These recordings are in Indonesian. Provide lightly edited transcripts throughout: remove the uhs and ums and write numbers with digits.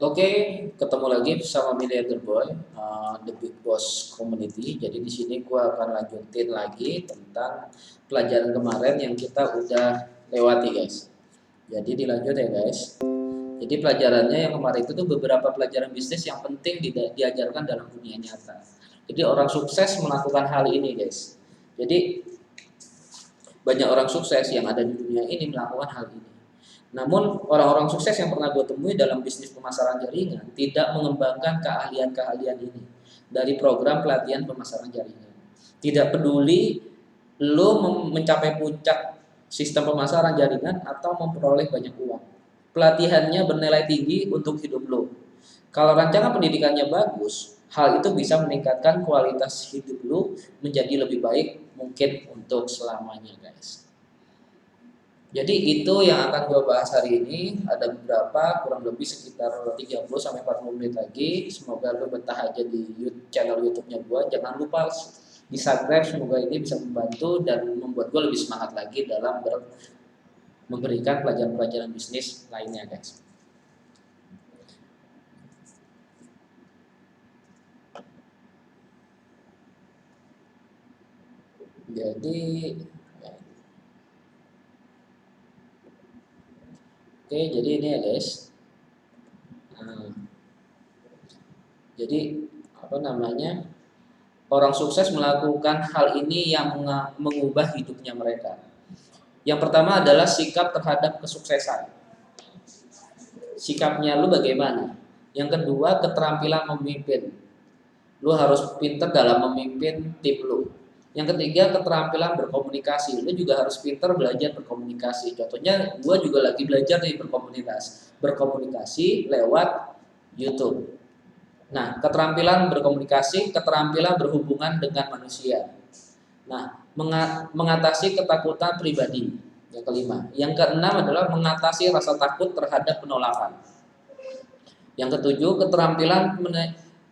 Oke, ketemu lagi bersama Milliarder Boy, The Big Boss Community. Jadi di sini gue akan lanjutin lagi tentang pelajaran kemarin yang kita udah lewati, guys. Jadi dilanjut ya, guys. Jadi pelajarannya yang kemarin itu tuh beberapa pelajaran bisnis yang penting diajarkan dalam dunia nyata. Jadi orang sukses melakukan hal ini, guys. Jadi banyak orang sukses yang ada di dunia ini melakukan hal ini. Namun orang-orang sukses yang pernah gue temui dalam bisnis pemasaran jaringan tidak mengembangkan keahlian-keahlian ini dari program pelatihan pemasaran jaringan. Tidak peduli lo mencapai puncak sistem pemasaran jaringan atau memperoleh banyak uang. Pelatihannya bernilai tinggi untuk hidup lo. Kalau rancangan pendidikannya bagus, hal itu bisa meningkatkan kualitas hidup lo menjadi lebih baik mungkin untuk selamanya, guys. Jadi itu yang akan gue bahas hari ini. Ada beberapa, kurang lebih sekitar 30-40 menit lagi. Semoga lo betah aja di channel YouTube-nya gue. Jangan lupa di subscribe, semoga ini bisa membantu dan membuat gue lebih semangat lagi dalam memberikan pelajaran-pelajaran bisnis lainnya, guys. Jadi oke, jadi ini ya, guys. Jadi apa namanya? Orang sukses melakukan hal ini yang mengubah hidupnya mereka. Yang pertama adalah sikap terhadap kesuksesan. Sikapnya lu bagaimana? Yang kedua, keterampilan memimpin. Lu harus pintar dalam memimpin tim lu. Yang ketiga, keterampilan berkomunikasi. Lu juga harus pintar belajar berkomunikasi. Contohnya, gue juga lagi belajar nih berkomunikasi lewat YouTube. Nah, keterampilan berkomunikasi, keterampilan berhubungan dengan manusia. Nah, mengatasi ketakutan pribadi. Yang kelima. Yang keenam adalah mengatasi rasa takut terhadap penolakan. Yang ketujuh, keterampilan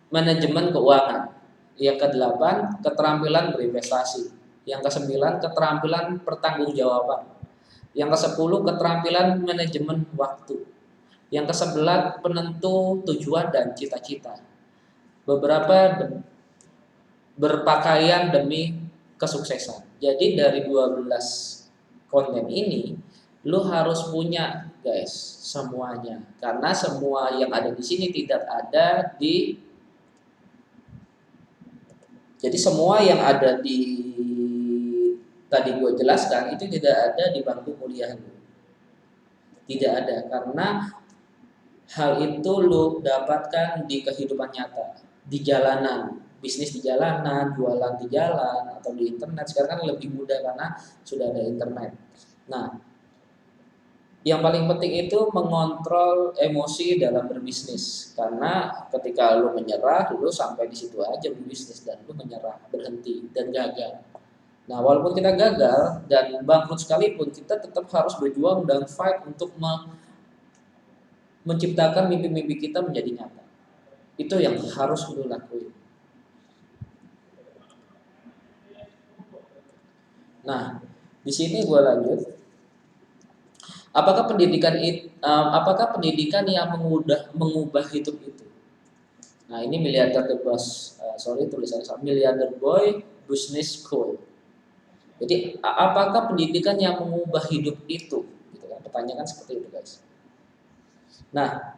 manajemen keuangan. Yang kedelapan, keterampilan berinvestasi. Yang kesembilan, keterampilan pertanggungjawaban. Yang kesepuluh, keterampilan manajemen waktu. Yang kesebelas, penentu tujuan dan cita-cita. Beberapa berpakaian demi kesuksesan. Jadi dari 12 konten ini lu harus punya, guys, semuanya. Karena semua yang ada di sini tidak ada di Jadi semua yang ada di tadi gue jelaskan itu tidak ada di bangku kuliah lu. Tidak ada, karena hal itu lu dapatkan di kehidupan nyata, di jalanan, bisnis di jalanan, jualan di jalan atau di internet. Sekarang kan lebih mudah karena sudah ada internet. Nah, yang paling penting itu mengontrol emosi dalam berbisnis, karena ketika lu menyerah, lu sampai di situ aja berbisnis dan lu menyerah, berhenti dan gagal. Nah, walaupun kita gagal dan bangkrut sekalipun, kita tetap harus berjuang dan fight untuk menciptakan mimpi-mimpi kita menjadi nyata. Itu yang harus lu lakuin. Nah, di sini gue lanjut. Apakah pendidikan yang mengubah hidup itu? Nah, ini Milliarder Boss, tulisannya Milliarder Boy Business School. Jadi apakah pendidikan yang mengubah hidup itu? Gitu kan? Pertanyaan seperti itu, guys. Nah,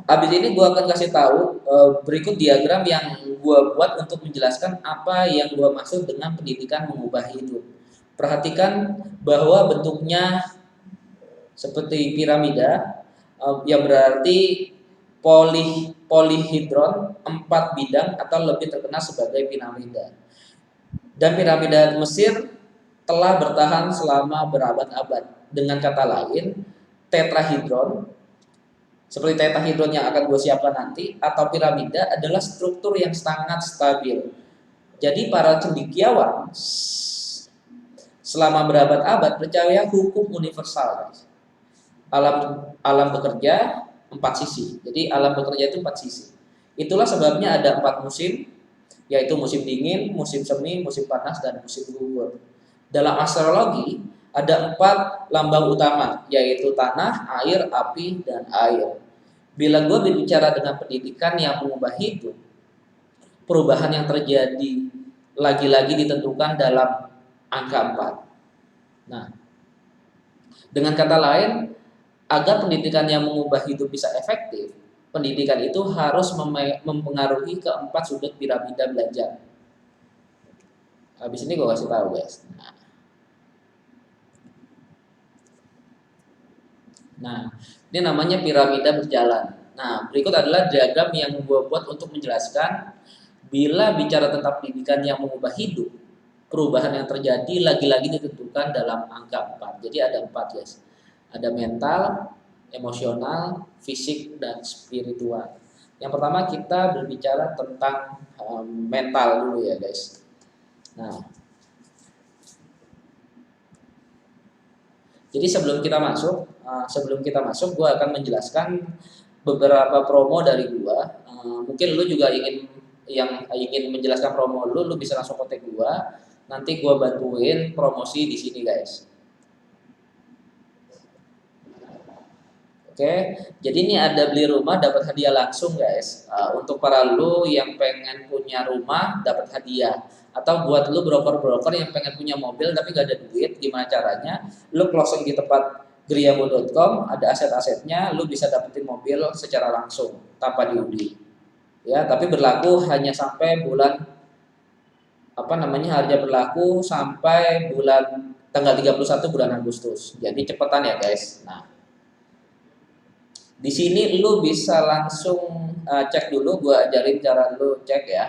abis ini gue akan kasih tahu berikut diagram yang gue buat untuk menjelaskan apa yang gue maksud dengan pendidikan mengubah hidup. Perhatikan bahwa bentuknya seperti piramida, yang berarti polihedron 4 bidang atau lebih terkenal sebagai piramida. Dan piramida Mesir telah bertahan selama berabad-abad. Dengan kata lain, tetrahedron seperti tetrahedron yang akan gue siapkan nanti atau piramida adalah struktur yang sangat stabil. Jadi para cendekiawan selama berabad-abad percaya hukum universal. Alam bekerja 4 sisi. Jadi alam bekerja itu 4 sisi. Itulah sebabnya ada 4 musim, yaitu musim dingin, musim semi, musim panas, dan musim gugur. Dalam astrologi ada 4 lambang utama, yaitu tanah, air, api, dan air. Bila gue berbicara dengan pendidikan yang mengubah hidup, perubahan yang terjadi lagi-lagi ditentukan dalam angka 4. Nah, dengan kata lain, agar pendidikan yang mengubah hidup bisa efektif, pendidikan itu harus mempengaruhi keempat sudut piramida belajar. Habis ini gue kasih tahu guys. Nah, ini namanya piramida berjalan. Nah, berikut adalah diagram yang gue buat untuk menjelaskan bila bicara tentang pendidikan yang mengubah hidup, perubahan yang terjadi lagi-lagi ditentukan dalam angka 4. Jadi ada 4 guys. Ada mental, emosional, fisik, dan spiritual. Yang pertama kita berbicara tentang mental dulu ya guys. Nah, jadi sebelum kita masuk, gue akan menjelaskan beberapa promo dari gue. Mungkin lu juga ingin menjelaskan promo lu bisa langsung kontak gue. Nanti gue bantuin promosi di sini guys. Oke, jadi ini ada beli rumah dapat hadiah langsung guys. Untuk para lu yang pengen punya rumah dapat hadiah, atau buat lu broker-broker yang pengen punya mobil tapi gak ada duit, gimana caranya? Lu closing di tempat griamo.com, ada aset-asetnya, lu bisa dapetin mobil secara langsung tanpa diundi. Ya, tapi berlaku hanya sampai bulan harga berlaku sampai bulan tanggal 31 bulan Agustus. Jadi cepetan ya guys. Nah, di sini lu bisa langsung cek dulu, gua ajarin cara lu cek ya.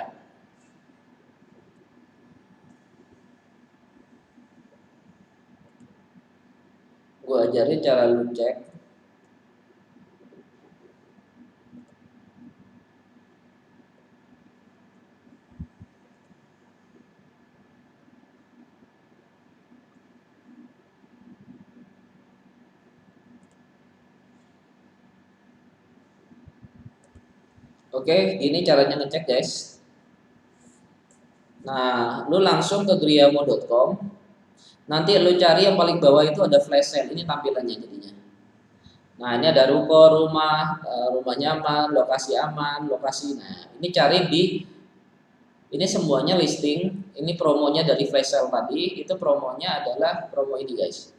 Gua ajarin cara lu cek. Oke, ini caranya ngecek guys. Nah, lu langsung ke griamo.com. Nanti lu cari yang paling bawah itu ada flash sale. Ini tampilannya jadinya. Nah, ini ada ruko, rumah nyaman, lokasi aman, lokasi. Nah, ini cari ini semuanya listing. Ini promonya dari flash sale tadi. Itu promonya adalah promo ini guys.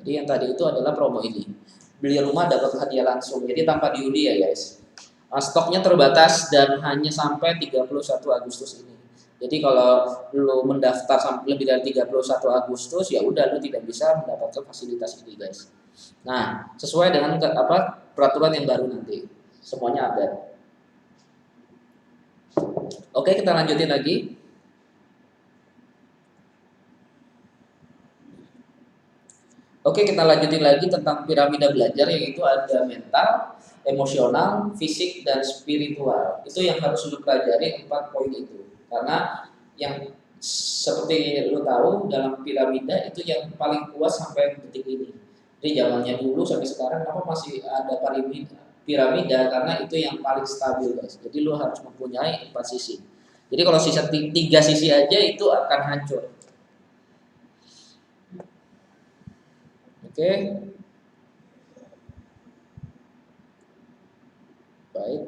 Jadi yang tadi itu adalah promo ini. Beli rumah dapat hadiah langsung. Jadi tanpa diundi ya guys. Stoknya terbatas dan hanya sampai 31 Agustus ini. Jadi kalau lu mendaftar sampai lebih dari 31 Agustus ya udah lu tidak bisa mendapatkan fasilitas ini guys. Nah, sesuai dengan peraturan yang baru nanti. Semuanya ada. Oke, kita lanjutin lagi. Oke, kita lanjutin lagi tentang piramida belajar, yaitu ada mental, emosional, fisik, dan spiritual. Itu yang harus lu pelajari 4 poin itu. Karena yang seperti lu tahu dalam piramida itu yang paling kuat sampai detik ini. Jadi zamannya dulu sampai sekarang kenapa masih ada piramida karena itu yang paling stabil guys. Jadi lu harus mempunyai 4 sisi. Jadi kalau sisa 3 sisi aja itu akan hancur. Oke. Baik.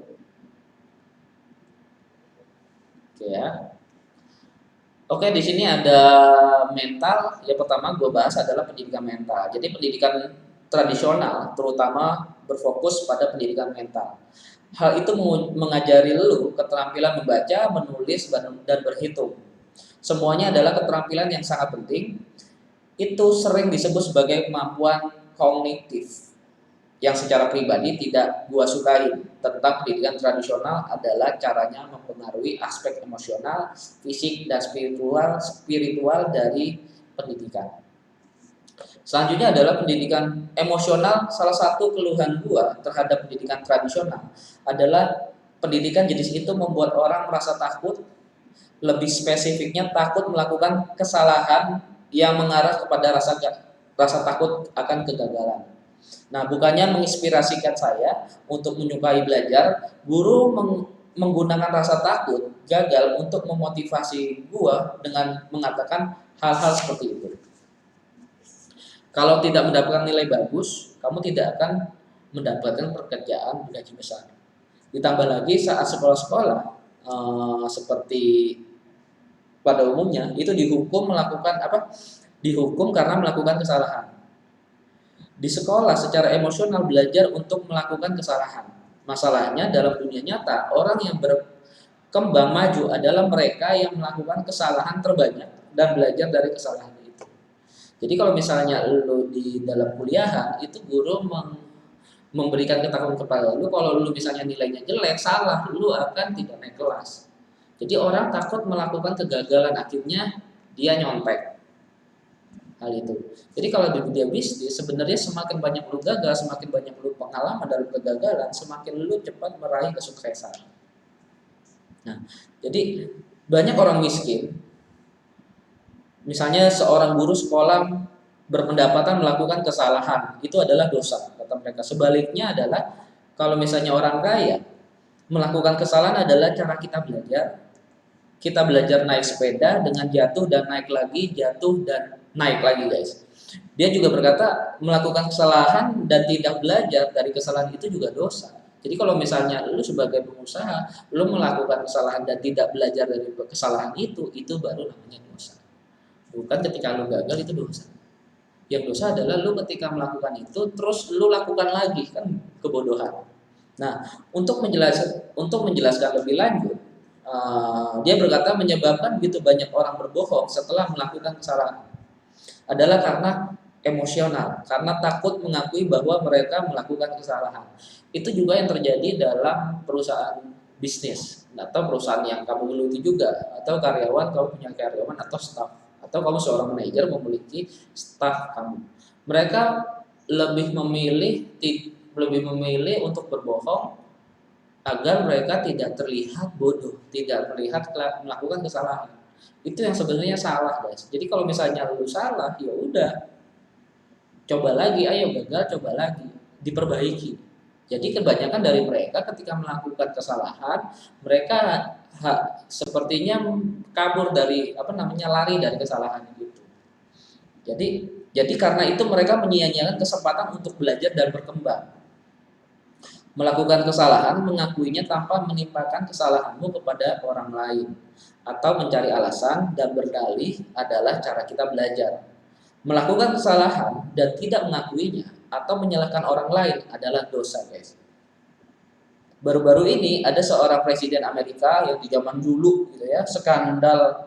Oke ya. Oke, di sini ada mental. Yang pertama gue bahas adalah pendidikan mental. Jadi pendidikan tradisional terutama berfokus pada pendidikan mental. Hal itu mengajari lu keterampilan membaca, menulis, dan berhitung. Semuanya adalah keterampilan yang sangat penting. Itu sering disebut sebagai kemampuan kognitif yang secara pribadi tidak gua sukai tentang pendidikan tradisional adalah caranya mempengaruhi aspek emosional, fisik, dan spiritual dari pendidikan. Selanjutnya adalah pendidikan emosional. Salah satu keluhan gua terhadap pendidikan tradisional adalah pendidikan jenis itu membuat orang merasa takut, lebih spesifiknya takut melakukan kesalahan yang mengarah kepada rasa takut akan kegagalan. Nah, bukannya menginspirasikan saya untuk menyukai belajar, guru menggunakan rasa takut gagal untuk memotivasi gua dengan mengatakan hal-hal seperti itu. Kalau tidak mendapatkan nilai bagus, kamu tidak akan mendapatkan pekerjaan gaji besar. Ditambah lagi saat sekolah-sekolah seperti pada umumnya itu dihukum melakukan apa? Dihukum karena melakukan kesalahan. Di sekolah secara emosional belajar untuk melakukan kesalahan. Masalahnya dalam dunia nyata orang yang berkembang maju adalah mereka yang melakukan kesalahan terbanyak dan belajar dari kesalahan itu. Jadi kalau misalnya lu di dalam kuliahan itu guru memberikan ketakutan kepada lu, kalau lu misalnya nilainya jelek, salah, lu akan tidak naik kelas. Jadi orang takut melakukan kegagalan, akhirnya dia nyontek hal itu. Jadi kalau di dunia bisnis sebenarnya semakin banyak lu gagal, semakin banyak lu pengalaman dalam kegagalan, semakin lu cepat meraih kesuksesan. Nah, jadi banyak orang miskin, misalnya seorang guru sekolah berpendapatan melakukan kesalahan, itu adalah dosa kata mereka. Sebaliknya adalah kalau misalnya orang kaya melakukan kesalahan adalah cara kita belajar. Kita belajar naik sepeda dengan jatuh dan naik lagi, jatuh dan naik lagi guys. Dia juga berkata melakukan kesalahan dan tidak belajar dari kesalahan itu juga dosa. Jadi kalau misalnya lu sebagai pengusaha, lu melakukan kesalahan dan tidak belajar dari kesalahan itu baru namanya dosa. Bukan ketika lu gagal itu dosa. Yang dosa adalah lu ketika melakukan itu terus lu lakukan lagi, kan kebodohan. Nah, untuk menjelaskan lebih lanjut, dia berkata menyebabkan begitu banyak orang berbohong setelah melakukan kesalahan adalah karena emosional, karena takut mengakui bahwa mereka melakukan kesalahan. Itu juga yang terjadi dalam perusahaan bisnis atau perusahaan yang kamu geluti juga, atau karyawan, kamu punya karyawan atau staff, atau kamu seorang manajer memiliki staff kamu. Mereka lebih memilih untuk berbohong agar mereka tidak terlihat bodoh, tidak terlihat melakukan kesalahan. Itu yang sebenarnya salah, guys. Jadi kalau misalnya lu salah, ya udah, coba lagi, ayo gagal, coba lagi, diperbaiki. Jadi kebanyakan dari mereka ketika melakukan kesalahan, mereka sepertinya kabur dari lari dari kesalahan itu. Jadi karena itu mereka menyia-nyiakan kesempatan untuk belajar dan berkembang. Melakukan kesalahan, mengakuinya tanpa menimpakan kesalahanmu kepada orang lain, atau mencari alasan dan berdalih adalah cara kita belajar. Melakukan kesalahan dan tidak mengakuinya atau menyalahkan orang lain adalah dosa, guys. Baru-baru ini ada seorang presiden Amerika yang di zaman dulu gitu ya, skandal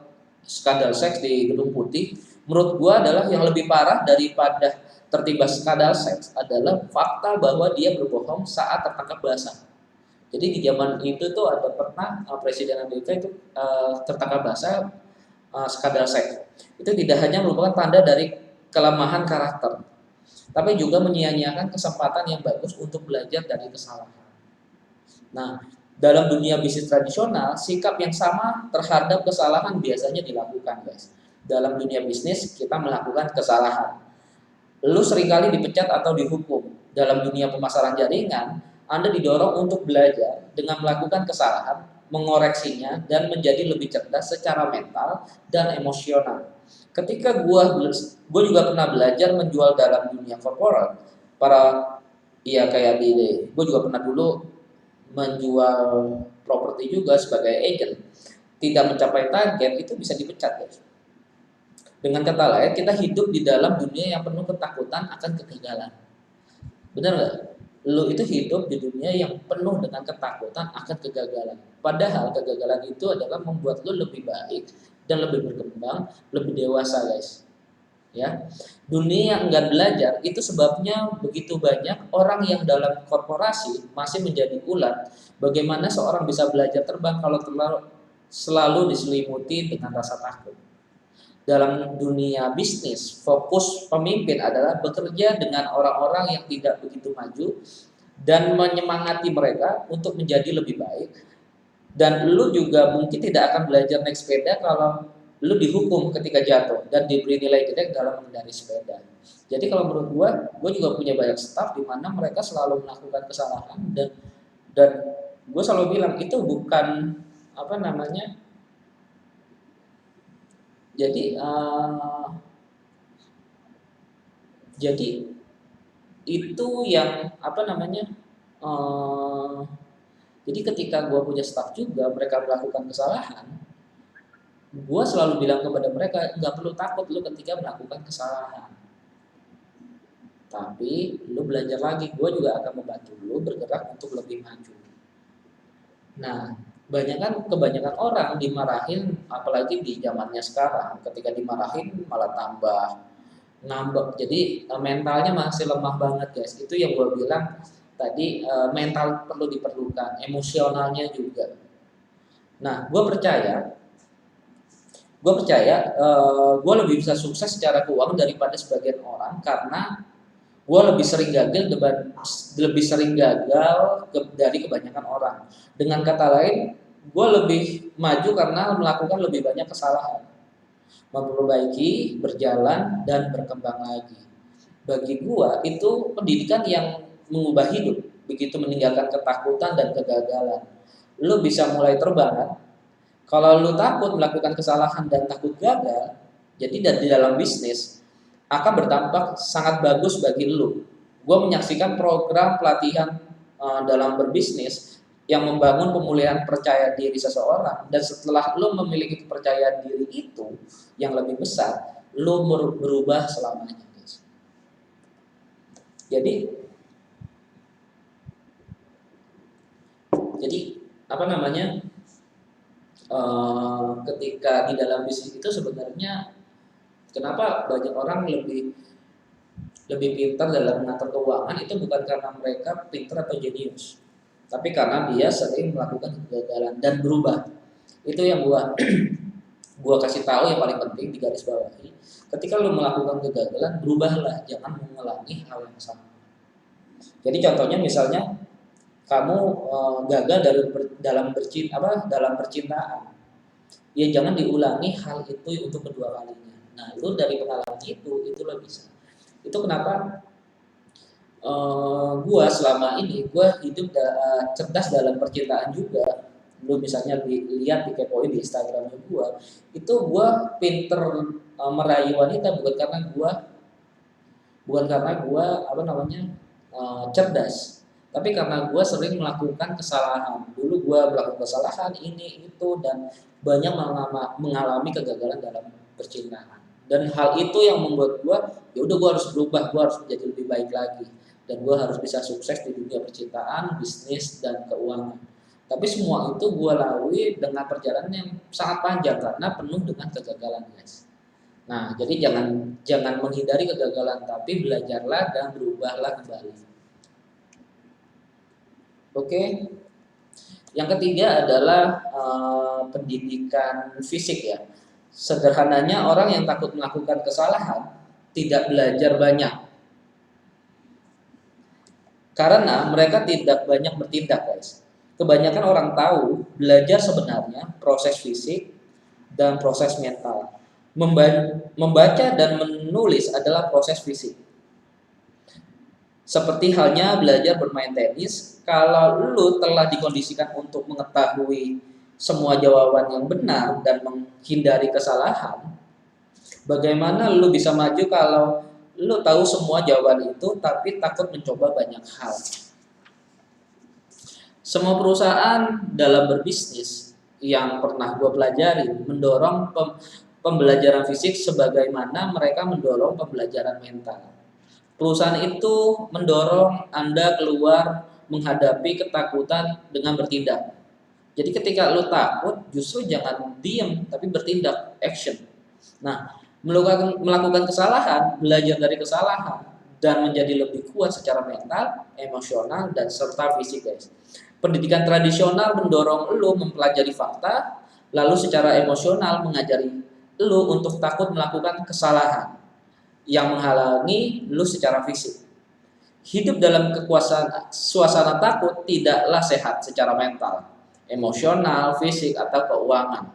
seks di Gedung Putih. Menurut gua adalah yang lebih parah daripada tertimpa skandal seks adalah fakta bahwa dia berbohong saat tertangkap basah. Jadi di zaman itu tuh ada pernah presiden Amerika itu tertangkap basah skandal seks. Itu tidak hanya merupakan tanda dari kelemahan karakter, tapi juga menyia-nyiakan kesempatan yang bagus untuk belajar dari kesalahan. Nah, dalam dunia bisnis tradisional, sikap yang sama terhadap kesalahan biasanya dilakukan, guys. Dalam dunia bisnis kita melakukan kesalahan, lu seringkali dipecat atau dihukum. Dalam dunia pemasaran jaringan, Anda didorong untuk belajar dengan melakukan kesalahan, mengoreksinya, dan menjadi lebih cerdas secara mental dan emosional. Ketika gue juga pernah belajar menjual dalam dunia korporat, gue juga pernah dulu menjual properti juga sebagai agent. Tidak mencapai target itu bisa dipecat, guys. Dengan kata lain, kita hidup di dalam dunia yang penuh ketakutan akan kegagalan. Benar nggak? Lu itu hidup di dunia yang penuh dengan ketakutan akan kegagalan. Padahal kegagalan itu adalah membuat lu lebih baik dan lebih berkembang, lebih dewasa, guys. Ya, dunia yang enggan belajar itu sebabnya begitu banyak orang yang dalam korporasi masih menjadi ulat. Bagaimana seorang bisa belajar terbang kalau selalu diselimuti dengan rasa takut? Dalam dunia bisnis, fokus pemimpin adalah bekerja dengan orang-orang yang tidak begitu maju dan menyemangati mereka untuk menjadi lebih baik. Dan lu juga mungkin tidak akan belajar naik sepeda kalau lu dihukum ketika jatuh dan diberi nilai jelek dalam mengendarai sepeda. Jadi kalau menurut gue juga punya banyak staff di mana mereka selalu melakukan kesalahan dan gue selalu bilang itu bukan jadi Jadi itu yang apa namanya? eh, jadi ketika gue punya staff juga, mereka melakukan kesalahan, gue selalu bilang kepada mereka nggak perlu takut lu ketika melakukan kesalahan. Tapi lu belajar lagi, gue juga akan membantu lu bergerak untuk lebih maju. Nah, kebanyakan orang dimarahin, apalagi di zamannya sekarang, ketika dimarahin malah tambah ngambek. Jadi mentalnya masih lemah banget guys. Itu yang gue bilang tadi, mental perlu diperlukan, emosionalnya juga. Nah, gue lebih bisa sukses secara keuangan daripada sebagian orang karena gue lebih sering gagal dari kebanyakan orang. Dengan kata lain, gue lebih maju karena melakukan lebih banyak kesalahan, memperbaiki, berjalan, dan berkembang lagi. Bagi gue itu pendidikan yang mengubah hidup. Begitu meninggalkan ketakutan dan kegagalan, lu bisa mulai terbang kan? Kalau lu takut melakukan kesalahan dan takut gagal, jadi di dalam bisnis akan berdampak sangat bagus bagi lu. Gue menyaksikan program pelatihan dalam berbisnis yang membangun pemulihan percaya diri seseorang, dan setelah lu memiliki kepercayaan diri itu yang lebih besar, lu berubah selamanya, guys. Jadi jadi apa namanya? Ketika di dalam bisnis itu sebenarnya kenapa banyak orang lebih pintar dalam mengatur keuangan itu bukan karena mereka pintar atau jenius, tapi karena dia sering melakukan kegagalan dan berubah. Itu yang gua kasih tahu yang paling penting di garis bawahi. Ketika lu melakukan kegagalan, berubahlah, jangan mengulangi hal yang sama. Jadi contohnya misalnya kamu gagal dalam percintaan, ya jangan diulangi hal itu untuk kedua kalinya. Nah, lu dari pengalaman itu lo bisa. Itu kenapa gua selama ini gua hidup cerdas dalam percintaan juga. Lu misalnya lihat di kepoin di Instagramnya gua, itu gua pinter merayu wanita bukan karena gua apa namanya cerdas, tapi karena gue sering melakukan kesalahan. Dulu gue melakukan kesalahan ini itu dan banyak mengalami kegagalan dalam percintaan. Dan hal itu yang membuat gue, ya udah gue harus berubah, gue harus menjadi lebih baik lagi, dan gue harus bisa sukses di dunia percintaan, bisnis, dan keuangan. Tapi semua itu gue lalui dengan perjalanan yang sangat panjang karena penuh dengan kegagalan, guys. Nah, jadi jangan menghindari kegagalan, tapi belajarlah dan berubahlah kembali. Oke. Yang ketiga adalah pendidikan fisik ya. Sederhananya orang yang takut melakukan kesalahan tidak belajar banyak karena mereka tidak banyak bertindak, guys. Kebanyakan orang tahu belajar sebenarnya proses fisik dan proses mental. Membaca dan menulis adalah proses fisik. Seperti halnya belajar bermain tenis, kalau lu telah dikondisikan untuk mengetahui semua jawaban yang benar dan menghindari kesalahan, bagaimana lu bisa maju kalau lu tahu semua jawaban itu tapi takut mencoba banyak hal? Semua perusahaan dalam berbisnis yang pernah gue pelajari mendorong pembelajaran fisik sebagaimana mereka mendorong pembelajaran mental. Perusahaan itu mendorong Anda keluar menghadapi ketakutan dengan bertindak. Jadi ketika lo takut, justru jangan diam, tapi bertindak, action. Nah, melakukan kesalahan, belajar dari kesalahan, dan menjadi lebih kuat secara mental, emosional, dan serta fisik, guys. Pendidikan tradisional mendorong lo mempelajari fakta, lalu secara emosional mengajari lo untuk takut melakukan kesalahan yang menghalangi lu secara fisik. Hidup dalam suasana takut tidaklah sehat secara mental, emosional, fisik, atau keuangan.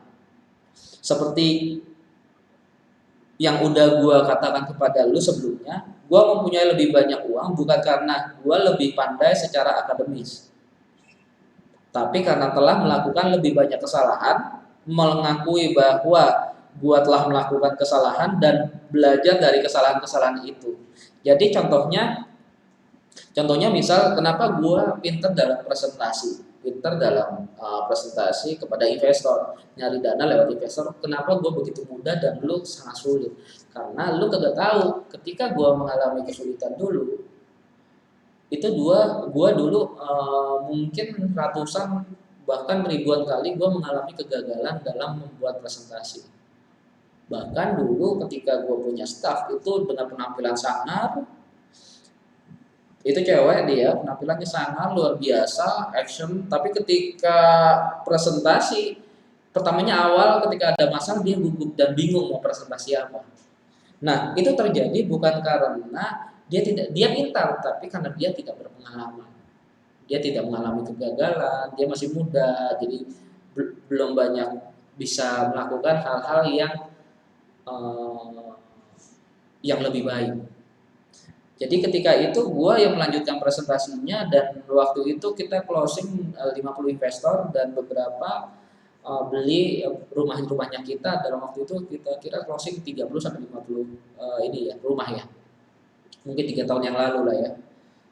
Seperti yang udah gue katakan kepada lu sebelumnya, gue mempunyai lebih banyak uang bukan karena gue lebih pandai secara akademis, tapi karena telah melakukan lebih banyak kesalahan, mengakui bahwa gue telah melakukan kesalahan dan belajar dari kesalahan-kesalahan itu. Jadi contohnya misal kenapa gue pinter dalam presentasi, presentasi kepada investor, nyari dana lewat investor. Kenapa gue begitu mudah dan lu sangat sulit? Karena lu kagak tahu ketika gue mengalami kesulitan dulu, itu gue dulu mungkin ratusan bahkan ribuan kali gue mengalami kegagalan dalam membuat presentasi. Bahkan dulu ketika gue punya staff itu dengan penampilan sangar, itu cewek dia penampilannya sangat luar biasa action, tapi ketika presentasi pertamanya awal ketika ada masalah dia gugup dan bingung mau presentasi apa. Nah itu terjadi bukan karena dia pintar, tapi karena dia tidak berpengalaman, dia tidak mengalami kegagalan, dia masih muda, jadi belum banyak bisa melakukan hal-hal uh, yang lebih baik. Jadi ketika itu gue yang melanjutkan presentasinya dan waktu itu kita closing 50 investor dan beberapa beli rumahnya kita. Dalam waktu itu kita kira closing 30 sampai 50 ini ya rumah ya. Mungkin 3 tahun yang lalu lah ya.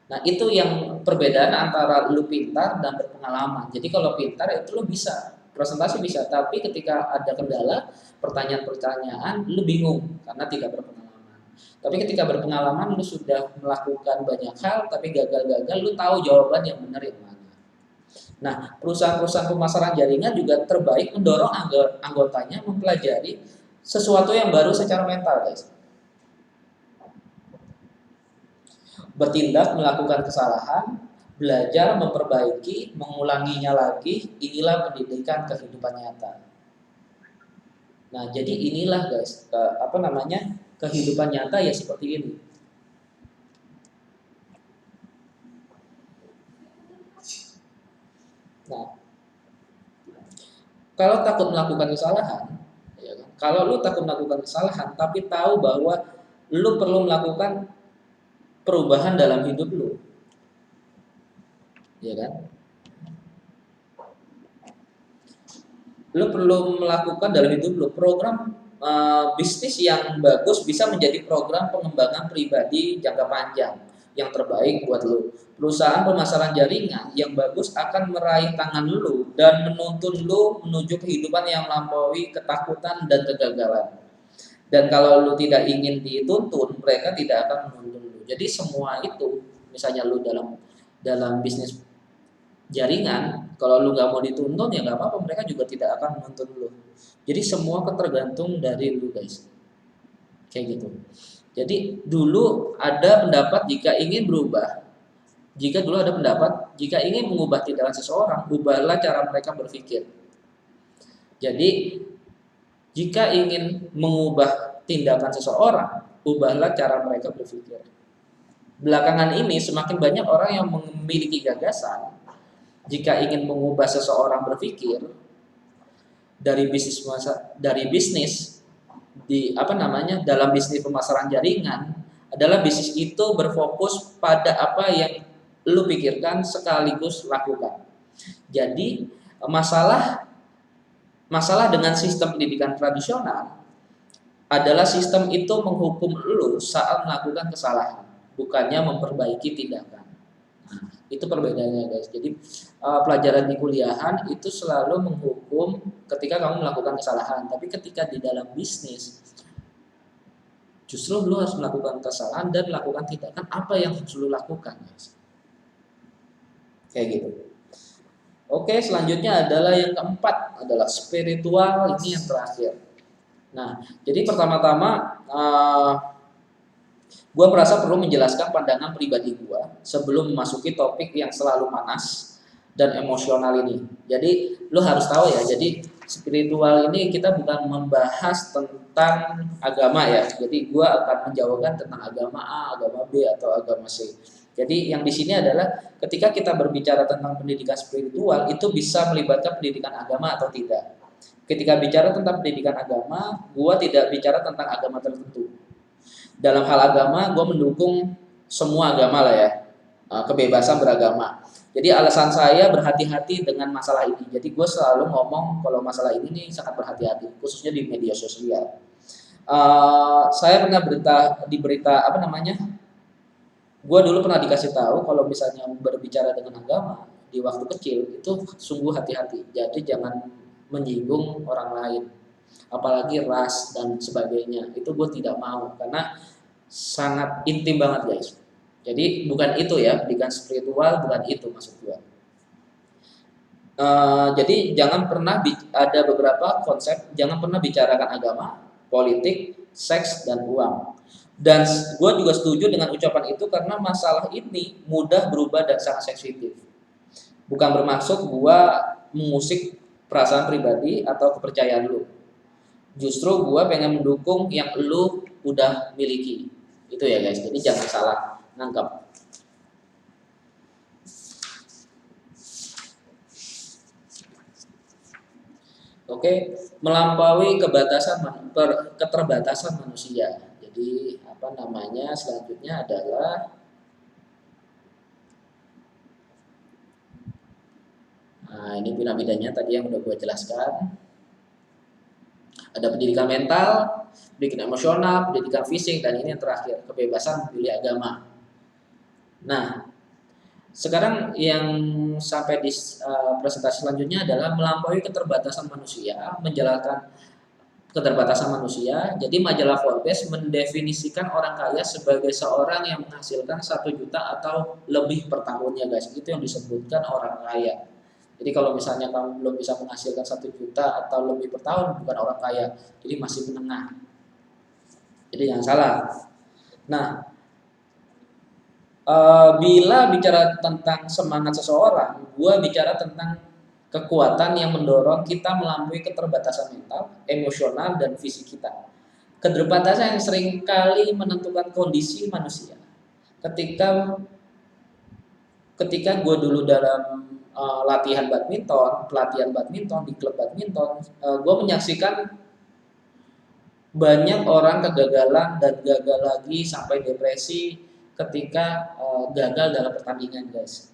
Nah, itu yang perbedaan antara lu pintar dan berpengalaman. Jadi kalau pintar itu lu bisa presentasi bisa, tapi ketika ada kendala, pertanyaan-pertanyaan lu bingung karena tidak berpengalaman. Tapi ketika berpengalaman lu sudah melakukan banyak hal tapi gagal-gagal, lu tahu jawaban yang benar yang mana. Nah, perusahaan-perusahaan pemasaran jaringan juga terbaik mendorong anggotanya mempelajari sesuatu yang baru secara mental, guys. Bertindak melakukan kesalahan, belajar memperbaiki, mengulanginya lagi, inilah pendidikan kehidupan nyata. Nah, jadi inilah guys, kehidupan nyata ya seperti ini. Nah, kalau takut melakukan kesalahan, ya kan? Kalau lu takut melakukan kesalahan, tapi tahu bahwa lu perlu melakukan perubahan dalam hidup lu, ya kan? Lu perlu melakukan dalam hidup lu program bisnis yang bagus bisa menjadi program pengembangan pribadi jangka panjang yang terbaik buat lu. Perusahaan pemasaran jaringan yang bagus akan meraih tangan lu dan menuntun lu menuju kehidupan yang melampaui ketakutan dan kegagalan. Dan kalau lu tidak ingin dituntun, mereka tidak akan menuntun lu. Jadi semua itu, misalnya lu dalam bisnis jaringan, kalau lu nggak mau dituntun ya nggak apa-apa, mereka juga tidak akan menuntun lu. Jadi semua tergantung dari lu guys, kayak gitu. Jadi dulu ada pendapat jika dulu ada pendapat jika ingin mengubah tindakan seseorang, ubahlah cara mereka berpikir. Jadi jika ingin mengubah tindakan seseorang, ubahlah cara mereka berpikir. Belakangan ini semakin banyak orang yang memiliki gagasan. Jika ingin mengubah seseorang berpikir dari bisnis dalam bisnis pemasaran jaringan adalah bisnis itu berfokus pada apa yang lu pikirkan sekaligus lakukan. Jadi masalah dengan sistem pendidikan tradisional adalah sistem itu menghukum lu saat melakukan kesalahan, bukannya memperbaiki tindakan. Itu perbedaannya guys. Jadi pelajaran di kuliahan itu selalu menghukum ketika kamu melakukan kesalahan, tapi ketika di dalam bisnis justru lu harus melakukan kesalahan dan melakukan tindakan apa yang harus lu lakukan guys. Kayak gitu. Oke, selanjutnya adalah yang keempat adalah spiritual, ini yang terakhir. Nah, jadi pertama-tama gue merasa perlu menjelaskan pandangan pribadi gue sebelum memasuki topik yang selalu panas dan emosional ini. Jadi lo harus tahu ya, jadi spiritual ini kita bukan membahas tentang agama ya. Jadi gue akan menjawabkan tentang agama A, agama B, atau agama C. Jadi yang di sini adalah ketika kita berbicara tentang pendidikan spiritual itu bisa melibatkan pendidikan agama atau tidak. Ketika bicara tentang pendidikan agama, gue tidak bicara tentang agama tertentu. Dalam hal agama, gue mendukung semua agama lah ya, kebebasan beragama. Jadi alasan saya berhati-hati dengan masalah ini. Jadi gue selalu ngomong kalau masalah ini nih sangat berhati-hati, khususnya di media sosial. Saya pernah di berita Gue dulu pernah dikasih tahu kalau misalnya berbicara dengan agama di waktu kecil itu sungguh hati-hati. Jadi jangan menyinggung orang lain, apalagi ras dan sebagainya. Itu gue tidak mau karena sangat intim banget guys. Jadi bukan itu ya, pendidikan spiritual bukan itu maksud gue. Jadi jangan pernah ada beberapa konsep, jangan pernah bicarakan agama, politik, seks dan uang. Dan gue juga setuju dengan ucapan itu karena masalah ini mudah berubah dan sangat sensitif. Bukan bermaksud gue mengusik perasaan pribadi atau kepercayaan lu. Justru gue pengen mendukung yang lu udah miliki. Itu ya guys. Jadi jangan salah nangkap. Oke, melampaui keterbatasan manusia. Jadi apa namanya selanjutnya adalah ini piramidanya tadi yang udah gue jelaskan. Ada pendidikan mental, pendidikan emosional, pendidikan fisik, dan ini yang terakhir kebebasan memilih agama. Nah, sekarang yang sampai di presentasi selanjutnya adalah melampaui keterbatasan manusia, menjalankan keterbatasan manusia. Jadi majalah Forbes mendefinisikan orang kaya sebagai seorang yang menghasilkan 1 juta atau lebih per tahunnya guys. Itu yang disebutkan orang kaya. Jadi kalau misalnya kamu belum bisa menghasilkan 1 juta atau lebih per tahun bukan orang kaya. Jadi masih menengah. Jadi jangan salah. Nah, bila bicara tentang semangat seseorang, gue bicara tentang kekuatan yang mendorong kita melampaui keterbatasan mental, emosional, dan fisik kita. Keterbatasan yang seringkali menentukan kondisi manusia. Ketika gue dulu dalam pelatihan badminton di klub badminton, gue menyaksikan banyak orang kegagalan dan gagal lagi sampai depresi ketika gagal dalam pertandingan guys.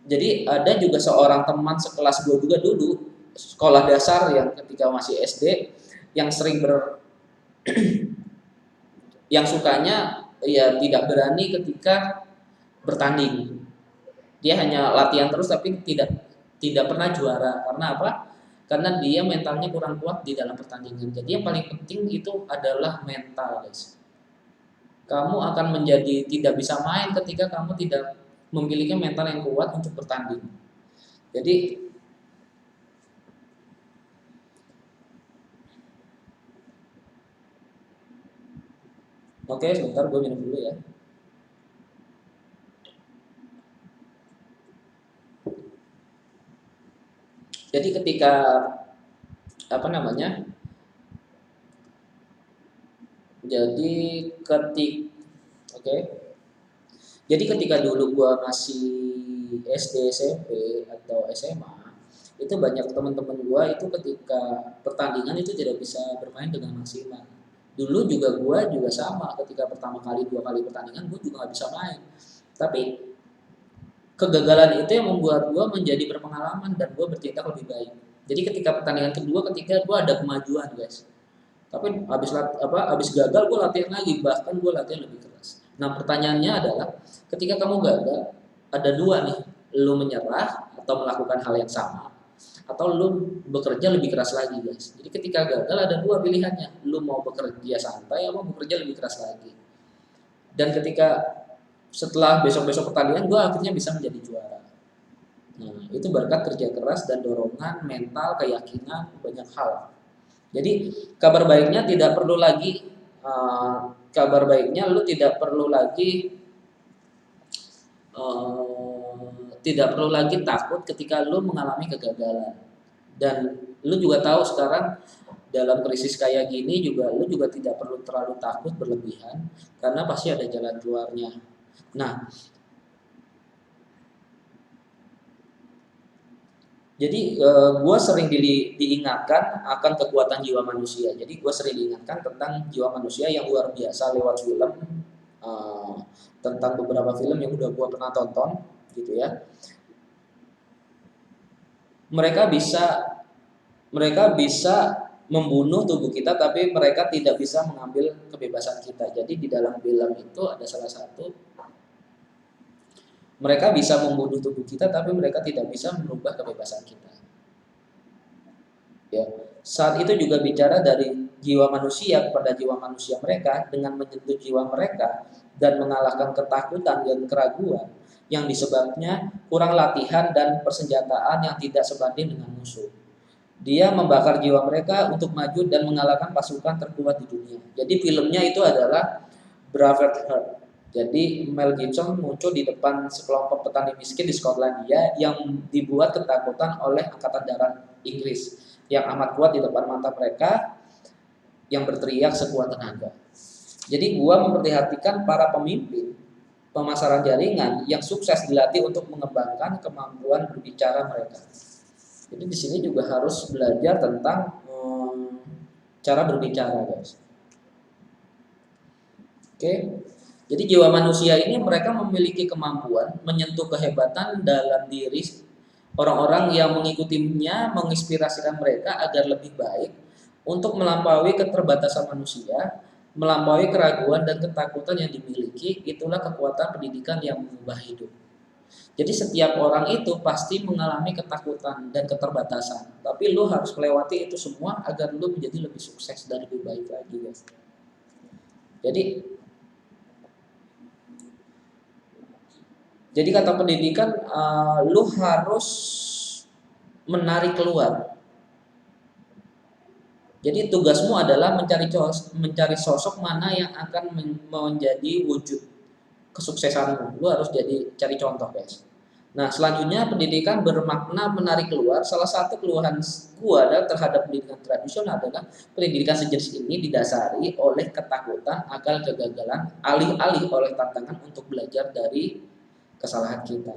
Jadi ada juga seorang teman sekelas gue juga dulu sekolah dasar yang ketika masih SD yang sering yang sukanya ya tidak berani ketika bertanding. Dia hanya latihan terus tapi tidak pernah juara. Karena apa? Karena dia mentalnya kurang kuat di dalam pertandingan. Jadi yang paling penting itu adalah mental, guys. Kamu akan menjadi tidak bisa main ketika kamu tidak memiliki mental yang kuat untuk bertanding. Jadi oke, sebentar gue minum dulu ya. Jadi ketika apa namanya? Jadi oke. Jadi ketika dulu gua masih SD, SMP atau SMA, itu banyak teman-teman gua itu ketika pertandingan itu tidak bisa bermain dengan maksimal. Dulu juga gua juga sama, ketika pertama kali 2 kali pertandingan gua juga nggak bisa main. Tapi kegagalan itu yang membuat gue menjadi berpengalaman dan gue bertindak lebih baik. Jadi ketika pertandingan kedua, ketika gue ada kemajuan guys. Tapi habis gagal gue latihan lagi, bahkan gue latihan lebih keras. Nah pertanyaannya adalah, ketika kamu gagal, ada dua nih, lu menyerah atau melakukan hal yang sama, atau lu bekerja lebih keras lagi guys. Jadi ketika gagal ada dua pilihannya, lu mau bekerja santai atau bekerja lebih keras lagi. Dan ketika setelah besok-besok pertandingan gue akhirnya bisa menjadi juara. Nah, itu berkat kerja keras dan dorongan mental, keyakinan, banyak hal. Jadi kabar baiknya tidak perlu lagi kabar baiknya lu tidak perlu lagi takut ketika lu mengalami kegagalan. Dan lu juga tahu sekarang dalam krisis kayak gini juga lu juga tidak perlu terlalu takut berlebihan karena pasti ada jalan keluarnya. Nah, jadi gue sering diingatkan akan kekuatan jiwa manusia. Jadi gue sering diingatkan tentang jiwa manusia yang luar biasa lewat film, tentang beberapa film yang udah gue pernah tonton, gitu ya. Mereka bisa membunuh tubuh kita, tapi mereka tidak bisa mengambil kebebasan kita. Jadi di dalam Bilam itu ada salah satu, mereka bisa membunuh tubuh kita, tapi mereka tidak bisa merubah kebebasan kita. Ya, saat itu juga bicara dari jiwa manusia kepada jiwa manusia mereka, dengan menyentuh jiwa mereka dan mengalahkan ketakutan dan keraguan yang disebabnya kurang latihan dan persenjataan yang tidak sebanding dengan musuh. Dia membakar jiwa mereka untuk maju dan mengalahkan pasukan terkuat di dunia. Jadi filmnya itu adalah Braveheart. Jadi Mel Gibson muncul di depan sekelompok petani miskin di Skotlandia yang dibuat ketakutan oleh angkatan darat Inggris yang amat kuat di depan mata mereka yang berteriak sekuat tenaga. Jadi gua memperhatikan para pemimpin pemasaran jaringan yang sukses dilatih untuk mengembangkan kemampuan berbicara mereka. Jadi di sini juga harus belajar tentang cara berbicara, guys. Oke. Jadi jiwa manusia ini mereka memiliki kemampuan menyentuh kehebatan dalam diri orang-orang yang mengikutinya, menginspirasikan mereka agar lebih baik untuk melampaui keterbatasan manusia, melampaui keraguan dan ketakutan yang dimiliki. Itulah kekuatan pendidikan yang mengubah hidup. Jadi setiap orang itu pasti mengalami ketakutan dan keterbatasan. Tapi lu harus melewati itu semua agar lu menjadi lebih sukses dan lebih baik lagi, guys. Jadi kata pendidikan, lu harus menarik keluar. Jadi tugasmu adalah mencari sosok mana yang akan menjadi wujud kesuksesanmu. Lu harus cari contoh, guys. Nah, selanjutnya pendidikan bermakna menarik keluar. Salah satu keluhan gua adalah terhadap pendidikan tradisional adalah pendidikan sejenis ini didasari oleh ketakutan akan kegagalan, alih-alih oleh tantangan untuk belajar dari kesalahan kita.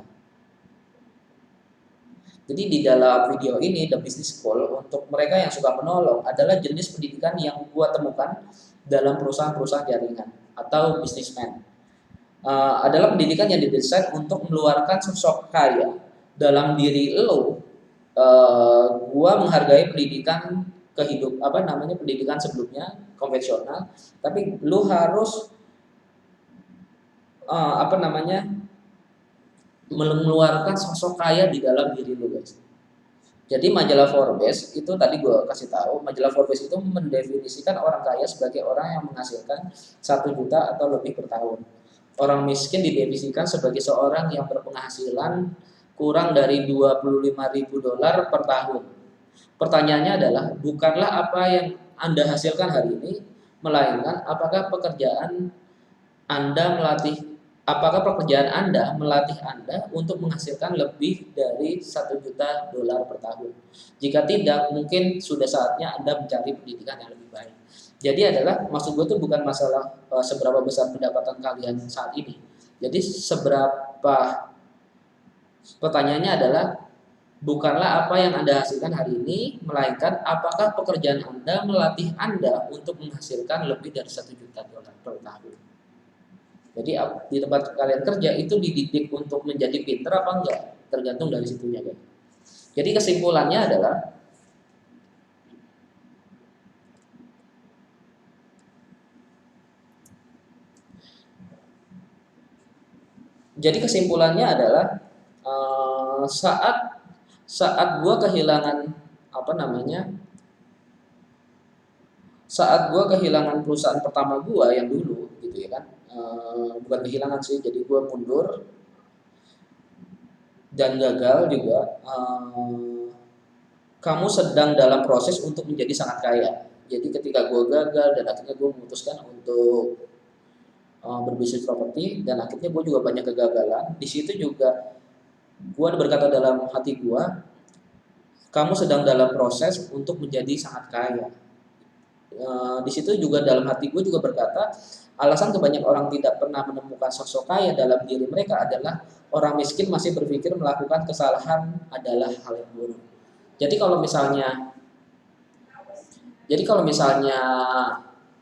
Jadi di dalam video ini The Business School, untuk mereka yang suka menolong, adalah jenis pendidikan yang gua temukan dalam perusahaan-perusahaan jaringan atau businessman. Adalah pendidikan yang didesain untuk mengeluarkan sosok kaya dalam diri lo. Gua menghargai pendidikan pendidikan sebelumnya konvensional, tapi lo harus mengeluarkan sosok kaya di dalam diri lo, guys. Jadi majalah Forbes itu tadi gue kasih tahu, majalah Forbes itu mendefinisikan orang kaya sebagai orang yang menghasilkan 1 juta atau lebih per tahun. Orang miskin didefinisikan sebagai seorang yang berpenghasilan kurang dari $25.000 per tahun. Pertanyaannya adalah, bukanlah apa yang Anda hasilkan hari ini, melainkan apakah pekerjaan Anda melatih Anda untuk menghasilkan lebih dari $1 juta per tahun. Jika tidak, mungkin sudah saatnya Anda mencari pendidikan yang lebih baik. Jadi maksud gue tuh bukan masalah seberapa besar pendapatan kalian saat ini. Jadi pertanyaannya adalah, bukanlah apa yang Anda hasilkan hari ini, melainkan apakah pekerjaan Anda melatih Anda untuk menghasilkan lebih dari $1 juta per tahun. Jadi di tempat kalian kerja itu dididik untuk menjadi pintar apa enggak? Tergantung dari situnya, guys. Jadi kesimpulannya adalah, saat gue kehilangan perusahaan pertama gue yang dulu, gitu ya kan, bukan kehilangan sih, jadi gue mundur dan gagal juga. Kamu sedang dalam proses untuk menjadi sangat kaya. Jadi ketika gue gagal dan akhirnya gue memutuskan untuk berbisnis properti, dan akhirnya gue juga banyak kegagalan. Di situ juga gue berkata dalam hati gue, kamu sedang dalam proses untuk menjadi sangat kaya. Di situ juga dalam hati gue juga berkata, alasan kebanyakan orang tidak pernah menemukan sosok kaya dalam diri mereka adalah orang miskin masih berpikir melakukan kesalahan adalah hal yang buruk. Jadi kalau misalnya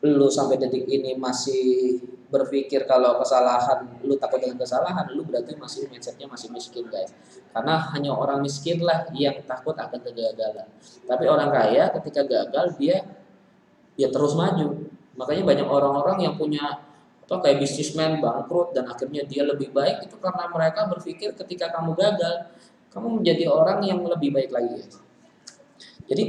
lu sampai detik ini masih berpikir kalau kesalahan, lu takut dengan kesalahan, lu berarti mindsetnya masih miskin guys. Karena hanya orang miskin lah yang takut akan kegagalan. Tapi orang kaya ketika gagal dia terus maju. Makanya banyak orang-orang yang punya kayak bisnismen bangkrut dan akhirnya dia lebih baik itu karena mereka berpikir ketika kamu gagal, kamu menjadi orang yang lebih baik lagi guys. Jadi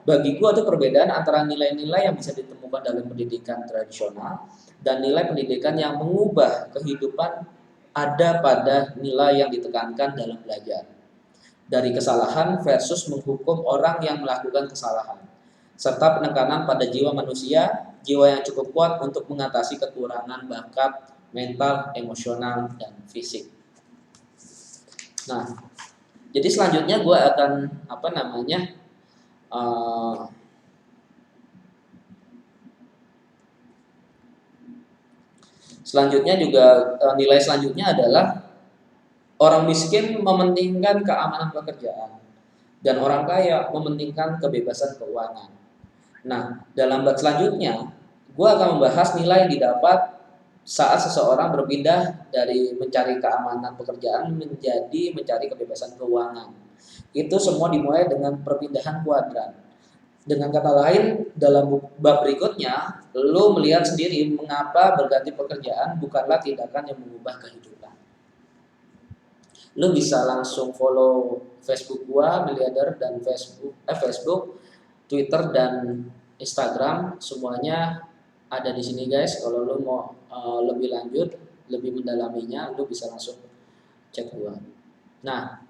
bagi gua itu perbedaan antara nilai-nilai yang bisa ditemukan dalam pendidikan tradisional dan nilai pendidikan yang mengubah kehidupan ada pada nilai yang ditekankan dalam belajar. Dari kesalahan versus menghukum orang yang melakukan kesalahan. Serta penekanan pada jiwa manusia, jiwa yang cukup kuat untuk mengatasi kekurangan bakat, mental, emosional, dan fisik. Nah, jadi selanjutnya gue akan selanjutnya juga nilai selanjutnya adalah orang miskin mementingkan keamanan pekerjaan dan orang kaya mementingkan kebebasan keuangan. Nah, dalam bab selanjutnya gue akan membahas nilai yang didapat saat seseorang berpindah dari mencari keamanan pekerjaan menjadi mencari kebebasan keuangan. Itu semua dimulai dengan perpindahan kuadran. Dengan kata lain, dalam bab berikutnya, lo melihat sendiri mengapa berganti pekerjaan bukanlah tindakan yang mengubah kehidupan. Lo bisa langsung follow Facebook gua, Miliarder, dan Facebook, Twitter, dan Instagram, semuanya ada di sini guys. Kalau lo mau lebih lanjut, lebih mendalaminya, lo bisa langsung cek gua. Nah,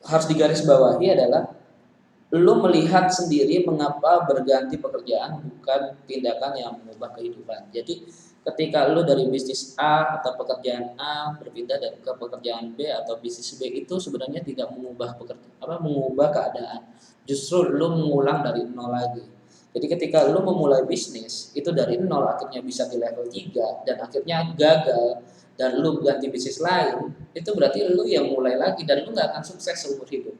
harus digarisbawahi adalah lu melihat sendiri mengapa berganti pekerjaan bukan tindakan yang mengubah kehidupan. Jadi ketika lu dari bisnis A atau pekerjaan A berpindah ke pekerjaan B atau bisnis B itu sebenarnya tidak mengubah mengubah keadaan. Justru lu mengulang dari nol lagi. Jadi ketika lu memulai bisnis itu dari nol akhirnya bisa di level 3 dan akhirnya gagal dan lu ganti bisnis lain, itu berarti lu yang mulai lagi dan lu nggak akan sukses seumur hidup.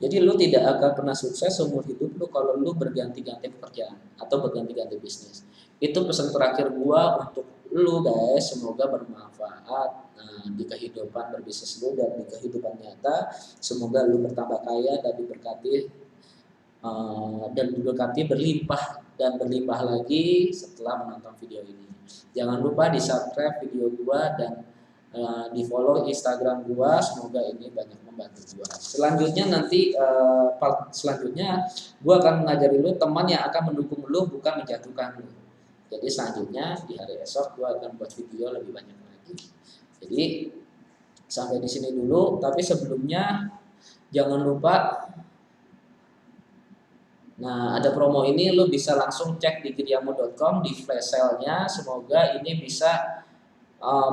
Jadi lu tidak akan pernah sukses seumur hidup lu kalau lu berganti-ganti pekerjaan atau berganti-ganti bisnis. Itu pesan terakhir gua untuk lu guys, semoga bermanfaat di kehidupan berbisnis lu dan di kehidupan nyata. Semoga lu bertambah kaya dan diberkati berlimpah dan berlimpah lagi setelah menonton video ini. Jangan lupa di subscribe video gua dan di follow Instagram gua, semoga ini banyak membantu gua. Selanjutnya nanti part selanjutnya gua akan mengajari lu teman yang akan mendukung lu bukan menjatuhkan lu. Jadi selanjutnya di hari esok gua akan buat video lebih banyak lagi. Jadi sampai di sini dulu, tapi sebelumnya jangan lupa ada promo ini lu bisa langsung cek di gideamo.com di flash sale-nya. Semoga ini bisa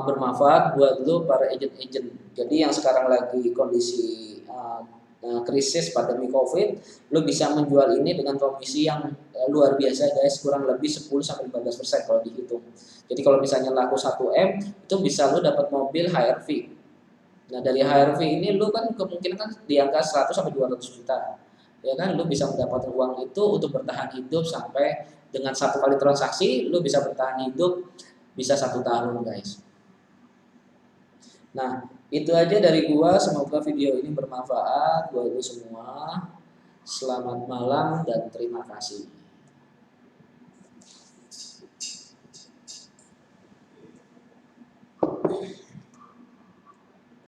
bermanfaat buat lu para agent-agent. Jadi yang sekarang lagi kondisi krisis pandemi COVID, lu bisa menjual ini dengan komisi yang luar biasa guys, kurang lebih 10-15% kalau dihitung. Jadi kalau misalnya laku 1M, itu bisa lu dapat mobil HRV. Nah, dari HRV ini lu kan kemungkinan kan di angka 100-200 juta. Ya kan, lu bisa mendapatkan uang itu untuk bertahan hidup sampai dengan 1 kali transaksi, lu bisa bertahan hidup bisa 1 tahun guys. Nah, itu aja dari gua. Semoga video ini bermanfaat buat lu semua. Selamat malam dan terima kasih.